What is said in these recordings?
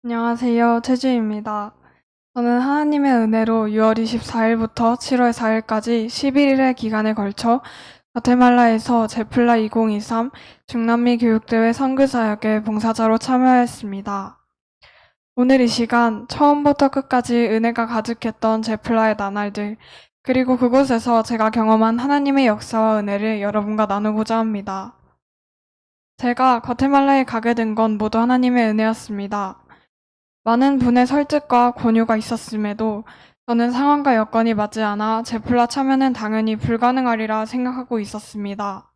안녕하세요. 최주입니다. 저는 하나님의 은혜로 6월 24일부터 7월 4일까지 11일의 기간에 걸쳐 과테말라에서 제플라 2023 중남미 교육대회 선교사역에 봉사자로 참여했습니다. 오늘 이 시간 처음부터 끝까지 은혜가 가득했던 제플라의 나날들, 그리고 그곳에서 제가 경험한 하나님의 역사와 은혜를 여러분과 나누고자 합니다. 제가 과테말라에 가게 된 건 모두 하나님의 은혜였습니다. 많은 분의 설득과 권유가 있었음에도 저는 상황과 여건이 맞지 않아 제플라 참여는 당연히 불가능하리라 생각하고 있었습니다.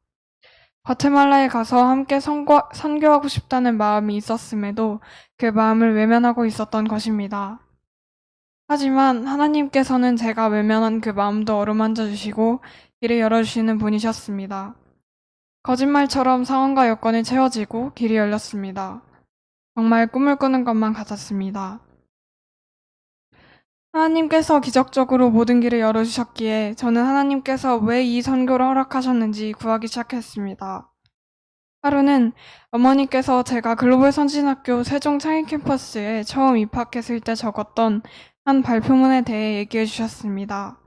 과테말라에 가서 함께 선교하고 싶다는 마음이 있었음에도 그 마음을 외면하고 있었던 것입니다. 하지만 하나님께서는 제가 외면한 그 마음도 어루만져 주시고 길을 열어주시는 분이셨습니다. 거짓말처럼 상황과 여건이 채워지고 길이 열렸습니다. 정말 꿈을 꾸는 것만 같았습니다. 하나님께서 기적적으로 모든 길을 열어주셨기에 저는 하나님께서 왜 이 선교를 허락하셨는지 구하기 시작했습니다. 하루는 어머니께서 제가 글로벌 선진학교 세종 창의 캠퍼스에 처음 입학했을 때 적었던 한 발표문에 대해 얘기해 주셨습니다.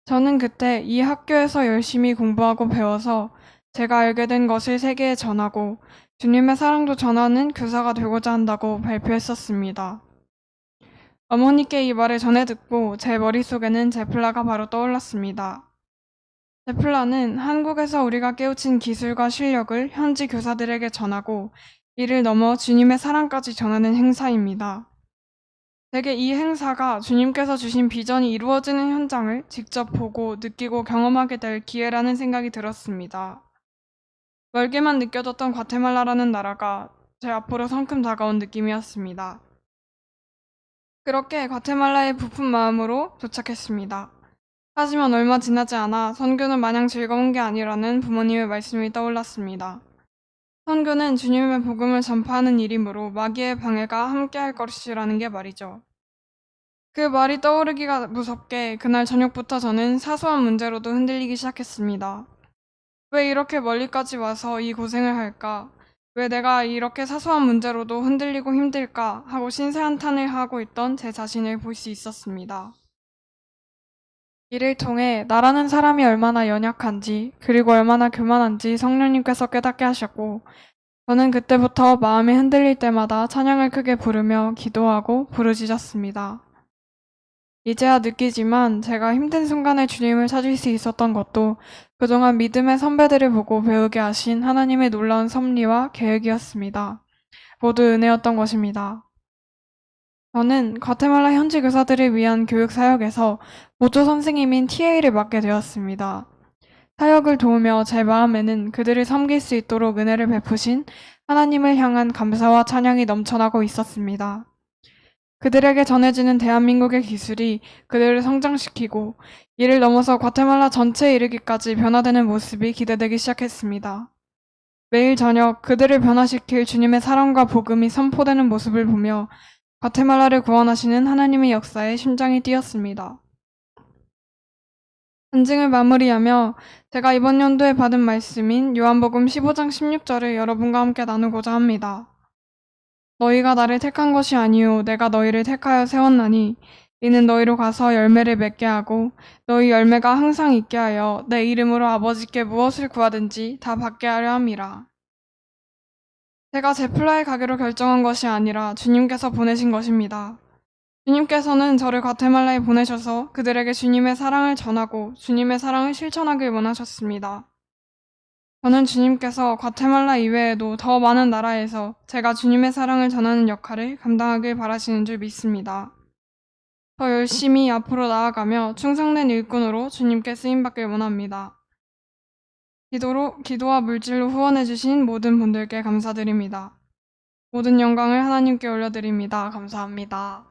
저는 그때 이 학교에서 열심히 공부하고 배워서 제가 알게 된 것을 세계에 전하고 주님의 사랑도 전하는 교사가 되고자 한다고 발표했었습니다. 어머니께 이 말을 전해 듣고 제 머릿속에는 제플라가 바로 떠올랐습니다. 제플라는 한국에서 우리가 깨우친 기술과 실력을 현지 교사들에게 전하고 이를 넘어 주님의 사랑까지 전하는 행사입니다. 제게 이 행사가 주님께서 주신 비전이 이루어지는 현장을 직접 보고 느끼고 경험하게 될 기회라는 생각이 들었습니다. 멀게만 느껴졌던 과테말라라는 나라가 제 앞으로 성큼 다가온 느낌이었습니다. 그렇게 과테말라에 부푼 마음으로 도착했습니다. 하지만 얼마 지나지 않아 선교는 마냥 즐거운 게 아니라는 부모님의 말씀이 떠올랐습니다. 선교는 주님의 복음을 전파하는 일이므로 마귀의 방해가 함께할 것이라는 게 말이죠. 그 말이 떠오르기가 무섭게 그날 저녁부터 저는 사소한 문제로도 흔들리기 시작했습니다. 왜 이렇게 멀리까지 와서 이 고생을 할까? 왜 내가 이렇게 사소한 문제로도 흔들리고 힘들까? 하고 신세한탄을 하고 있던 제 자신을 볼 수 있었습니다. 이를 통해 나라는 사람이 얼마나 연약한지 그리고 얼마나 교만한지 성령님께서 깨닫게 하셨고 저는 그때부터 마음이 흔들릴 때마다 찬양을 크게 부르며 기도하고 부르짖었습니다. 이제야 느끼지만 제가 힘든 순간에 주님을 찾을 수 있었던 것도 그동안 믿음의 선배들을 보고 배우게 하신 하나님의 놀라운 섭리와 계획이었습니다. 모두 은혜였던 것입니다. 저는 과테말라 현지 교사들을 위한 교육 사역에서 보조 선생님인 TA를 맡게 되었습니다. 사역을 도우며 제 마음에는 그들을 섬길 수 있도록 은혜를 베푸신 하나님을 향한 감사와 찬양이 넘쳐나고 있었습니다. 그들에게 전해지는 대한민국의 기술이 그들을 성장시키고 이를 넘어서 과테말라 전체에 이르기까지 변화되는 모습이 기대되기 시작했습니다. 매일 저녁 그들을 변화시킬 주님의 사랑과 복음이 선포되는 모습을 보며 과테말라를 구원하시는 하나님의 역사에 심장이 뛰었습니다. 간증을 마무리하며 제가 이번 연도에 받은 말씀인 요한복음 15장 16절을 여러분과 함께 나누고자 합니다. 너희가 나를 택한 것이 아니요 내가 너희를 택하여 세웠나니 이는 너희로 가서 열매를 맺게 하고 너희 열매가 항상 있게 하여 내 이름으로 아버지께 무엇을 구하든지 다 받게 하려 함이라. 제가 제플라에 가기로 결정한 것이 아니라 주님께서 보내신 것입니다. 주님께서는 저를 과테말라에 보내셔서 그들에게 주님의 사랑을 전하고 주님의 사랑을 실천하길 원하셨습니다. 저는 주님께서 과테말라 이외에도 더 많은 나라에서 제가 주님의 사랑을 전하는 역할을 감당하길 바라시는 줄 믿습니다. 더 열심히 앞으로 나아가며 충성된 일꾼으로 주님께 쓰임받길 원합니다. 기도와 물질로 후원해주신 모든 분들께 감사드립니다. 모든 영광을 하나님께 올려드립니다. 감사합니다.